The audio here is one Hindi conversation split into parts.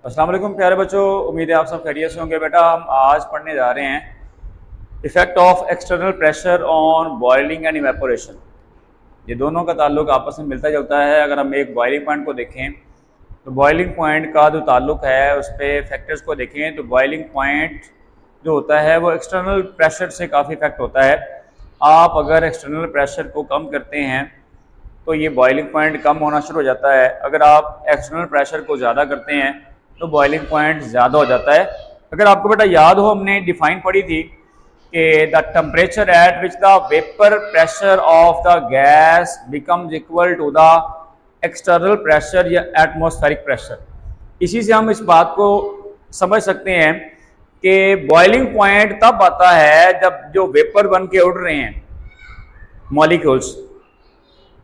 अस्सलाम वालेकुम प्यारे बच्चों, उम्मीद है आप सब खैरियत से होंगे। बेटा हम आज पढ़ने जा रहे हैं effect of external pressure on boiling and evaporation. ये दोनों का ताल्लुक आपस में मिलता जुलता है। अगर हम एक बॉइलिंग पॉइंट को देखें तो बॉइलिंग पॉइंट का जो ताल्लुक है उस पर फैक्टर्स को देखें तो बॉइलिंग पॉइंट जो होता है वो एक्सटर्नल प्रेशर से काफ़ी इफेक्ट होता है। आप अगर एक्सटर्नल प्रेशर को कम करते हैं तो ये बॉइलिंग पॉइंट कम होना शुरू हो जाता है। अगर आप एक्सटर्नल प्रेशर को ज़्यादा करते हैं तो बॉइलिंग पॉइंट ज़्यादा हो जाता है। अगर आपको बेटा याद हो, हमने डिफाइन पढ़ी थी कि the temperature at which the vapour pressure of the gas becomes equal to the external pressure या एटमॉस्फेरिक प्रेशर। इसी से हम इस बात को समझ सकते हैं कि बॉइलिंग पॉइंट तब आता है जब जो वेपर बन के उड़ रहे हैं मॉलिक्यूल्स,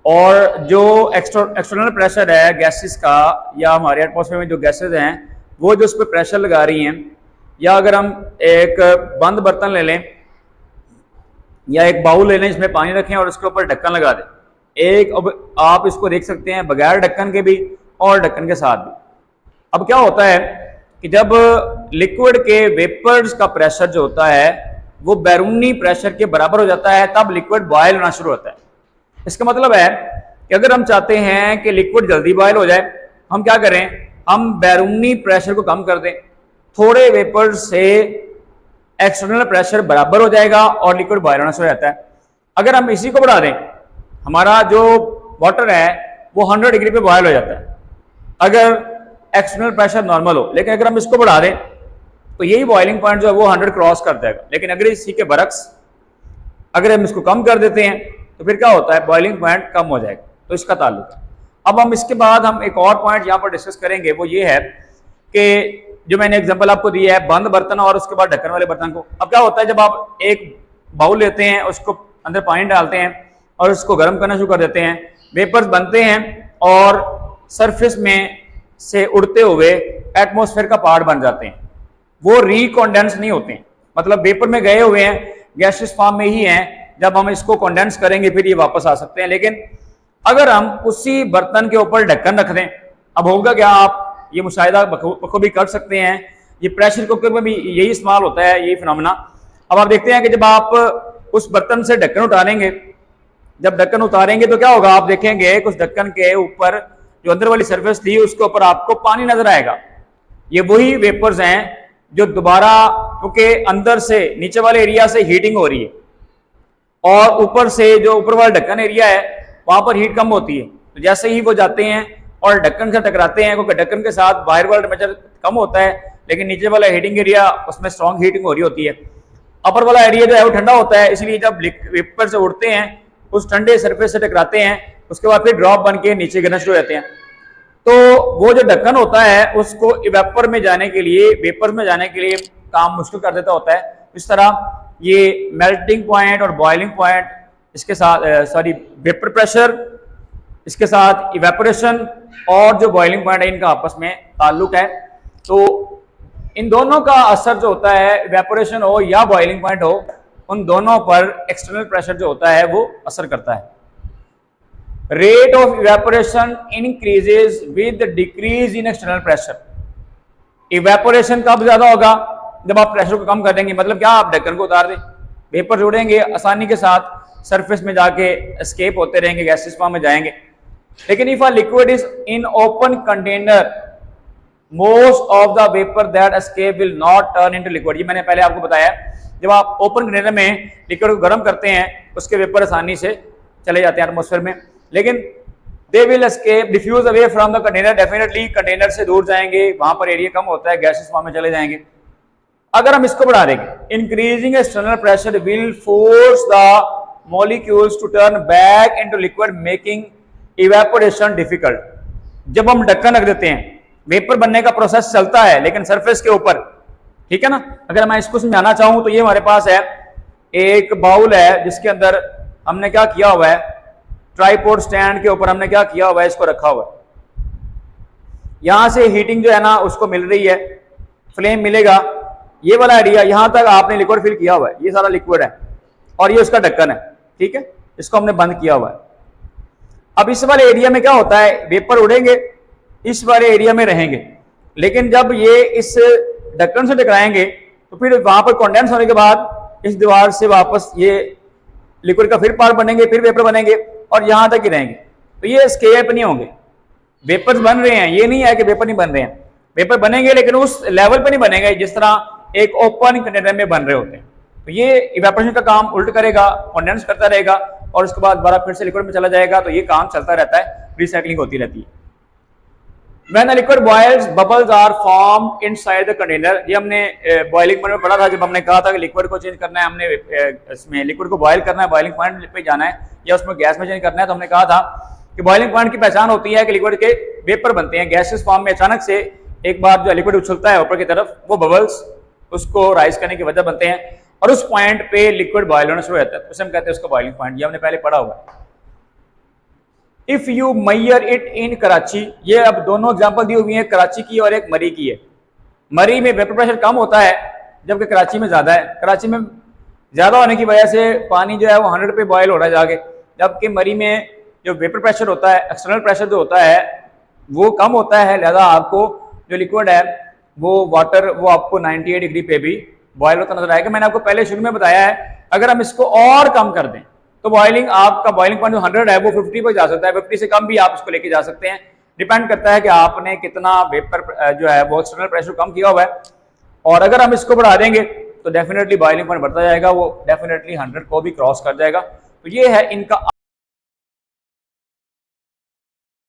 और जो एक्सटर्नल प्रेशर है गैसेस का या हमारे एटमॉस्फेयर में जो गैसेस हैं वो जो उस पर प्रेशर लगा रही हैं। या अगर हम एक बंद बर्तन ले लें या एक बाउल ले लें जिसमें पानी रखें और उसके ऊपर ढक्कन लगा दें, एक अब आप इसको देख सकते हैं बगैर ढक्कन के भी और ढक्कन के साथ भी। अब क्या होता है कि जब लिक्विड के वेपर्स का प्रेशर जो होता है वो बैरूनी प्रेशर के बराबर हो जाता है, तब लिक्विड बॉयल होना शुरू होता है। इसका मतलब है कि अगर हम चाहते हैं कि लिक्विड जल्दी बॉयल हो जाए, हम क्या करें, हम बैरूनी प्रेशर को कम कर दें, थोड़े वेपर से एक्सटर्नल प्रेशर बराबर हो जाएगा और लिक्विड बॉयल होना शुरू हो जाता है। अगर हम इसी को बढ़ा दें, हमारा जो वाटर है वो 100 डिग्री पे बॉयल हो जाता है अगर एक्सटर्नल प्रेशर नॉर्मल हो। लेकिन अगर हम इसको बढ़ा दें तो यही बॉइलिंग पॉइंट जो है वो 100 क्रॉस कर जाएगा। लेकिन अगर इसी के बरक्स अगर हम इसको कम कर देते हैं तो फिर क्या होता है, बॉइलिंग पॉइंट कम हो जाएगा। तो इसका ताल्लुक है। अब हम इसके बाद हम एक और पॉइंट यहाँ पर डिस्कस करेंगे, वो ये है कि जो मैंने एग्जांपल आपको दिया है बंद बर्तन और उसके बाद ढक्कन वाले बर्तन को। अब क्या होता है, जब आप एक बाउल लेते हैं, उसको अंदर पानी डालते हैं और उसको गर्म करना शुरू कर देते हैं, वेपर्स बनते हैं और सरफेस में से उड़ते हुए एटमोसफेयर का पार्ट बन जाते हैं। वो रिकॉन्डेंस नहीं होते हैं, मतलब वेपर में गए हुए हैं, गैसेस फॉर्म में ही हैं। जब हम इसको कंडेंस करेंगे फिर ये वापस आ सकते हैं। लेकिन अगर हम उसी बर्तन के ऊपर ढक्कन रख दें, अब होगा क्या, आप ये मुशाहिदा बखूबी कर सकते हैं। ये प्रेशर कुकर में भी यही इस्तेमाल होता है, यही फिनोमेना। अब आप देखते हैं कि जब आप उस बर्तन से ढक्कन उतारेंगे, जब ढक्कन उतारेंगे तो क्या होगा, आप देखेंगे उस ढक्कन के ऊपर जो अंदर वाली सरफेस थी उसके ऊपर आपको पानी नजर आएगा। ये वही वेपर्स हैं जो दोबारा, क्योंकि अंदर से नीचे वाले एरिया से हीटिंग हो रही है और ऊपर से जो ऊपर वाला ढक्कन एरिया है वहां पर हीट कम होती है, तो जैसे ही वो जाते हैं और ढक्कन से टकराते हैं, क्योंकि ढक्कन के साथ बाहर वाला टेम्परेचर कम होता है लेकिन नीचे वाला हीटिंग एरिया उसमें स्ट्रॉन्ग हीटिंग हो रही होती है। अपर वाला एरिया जो है वो ठंडा होता है, इसलिए जब वेपर से उड़ते हैं उस ठंडे सरफेस से टकराते हैं, उसके बाद फिर ड्रॉप बन के नीचे गिरना शुरू हो जाते हैं। तो वो जो ढक्कन होता है उसको वेपर में जाने के लिए, वेपर में जाने के लिए काम मुश्किल कर देता होता है। इस तरह ये मेल्टिंग पॉइंट और बॉइलिंग पॉइंट, इसके साथ वेपर प्रेशर, इसके साथ इवेपोरेशन और जो बॉइलिंग पॉइंट है, इनका आपस में ताल्लुक है। तो इन दोनों का असर जो होता है, इवेपोरेशन हो या बॉइलिंग पॉइंट हो, उन दोनों पर एक्सटर्नल प्रेशर जो होता है वो असर करता है। Rate of evaporation increases with decrease in external pressure. Evaporation कब ज्यादा होगा, जब आप प्रेशर को कम कर देंगे। मतलब क्या, आप ढक्कन को उतार दें, वेपर उड़ेंगे आसानी के साथ, सरफेस में जाके एस्केप होते रहेंगे, गैसेस फॉर्म में जाएंगे। लेकिन if a liquid is in open container, most of the vapour that escape will not turn into liquid. ये मैंने पहले आपको बताया, जब आप ओपन कंटेनर में लिक्विड को गर्म करते हैं उसके वेपर आसानी से चले जाते हैं एटमॉस्फेयर में, लेकिन they will escape diffuse away from the container. Definitely container से दूर जाएंगे, वहां पर एरिया कम होता है, गैसेस फॉर्म में चले जाएंगे। अगर हम इसको बढ़ा देंगे, increasing external pressure will force the molecules to turn back into liquid, making evaporation difficult. जब हम ढक्कन रख देते हैं, वेपर बनने का प्रोसेस चलता है लेकिन सरफेस के ऊपर, ठीक है ना। अगर मैं इसको समझाना चाहूं तो ये हमारे पास है एक बाउल है जिसके अंदर हमने क्या किया हुआ है, ट्राइपॉड स्टैंड के ऊपर हमने क्या किया हुआ है, इसको रखा हुआ है। यहां से हीटिंग जो है ना उसको मिल रही है, फ्लेम मिलेगा, ये वाला एरिया यहां तक आपने लिक्विड फिल किया हुआ है, ये सारा लिक्विड है और ये उसका ढक्कन है, ठीक है, इसको हमने बंद किया हुआ है। अब इस वाले एरिया में क्या होता है, वेपर उड़ेंगे, इस वाले एरिया में रहेंगे लेकिन जब ये इस ढक्कन से टकराएंगे तो फिर वहां पर कॉन्डेंस होने के बाद इस दीवार से वापस ये लिक्विड का फिर पार्ट बनेंगे, फिर वेपर बनेंगे और यहां तक ही रहेंगे। तो ये स्केप नहीं होंगे, वेपर्स बन रहे हैं, ये नहीं है कि वेपर नहीं बन रहे हैं, वेपर बनेंगे लेकिन उस लेवल पर नहीं बनेंगे जिस तरह एक ओपन कंटेनर में बन रहे होते हैं। तो ये इवेपोरेशन का काम उल्ट करेगा, कंडेंस करता रहेगा और उसके बाद दोबारा फिर से लिक्विड में चला जाएगा। तो ये काम चलता रहता है, रिसाइकलिंग होती रहती है। When the liquid boils, bubbles are formed inside the container। ये हमने बॉइलिंग पॉइंट में पढ़ा था, जब हमने कहा था कि लिक्विड को चेंज करना है, हमने इसमें लिक्विड को बॉयल करना है, बॉइलिंग पॉइंट पे जाना है या उसमें गैस में चेंज करना है। तो हमने कहा था कि बॉइलिंग पॉइंट की पहचान होती है कि लिक्विड के वेपर बनते हैं, गैसेस फॉर्म में अचानक से एक बार जो लिक्विड उछलता है ऊपर की तरफ, वो बबल्स उसको राइज करने की वजह बनते हैं और उस पॉइंट पे लिक्विड बॉयल होना शुरू हो जाता है, उसे हम कहते हैं उसका बॉइलिंग पॉइंट। ये हमने पहले पढ़ा हुआ है। If you measure it in Karachi, ये अब दोनों एग्जांपल दी हुई है, कराची की और एक मरी की है। मरी में वेपर प्रेशर कम होता है जबकि कराची में ज्यादा है। कराची में ज्यादा होने की वजह से पानी जो है वो 100 पे बॉयल हो रहा है जाके, जबकि मरी में जो वेपर प्रेशर होता है, एक्सटर्नल प्रेशर जो होता है वो कम होता है, लिहाजा आपको जो लिक्विड है वो वाटर वो आपको 98 डिग्री पे भी बॉयल होता नजर आएगा। मैंने आपको पहले शुरू में बताया है, अगर हम इसको और कम कर दें तो बॉइलिंग आपका बॉइलिंग पॉइंट जो 100 है वो 50 पर जा सकता है, 50 से कम भी आप इसको लेके जा सकते हैं। डिपेंड करता है कि आपने कितना वेपर जो है वो एक्सटर्नल प्रेशर कम किया हुआ है। और अगर हम इसको बढ़ा देंगे तो डेफिनेटली बॉइलिंग पॉइंट बढ़ता जाएगा, वो डेफिनेटली 100 को भी क्रॉस कर जाएगा। तो ये है इनका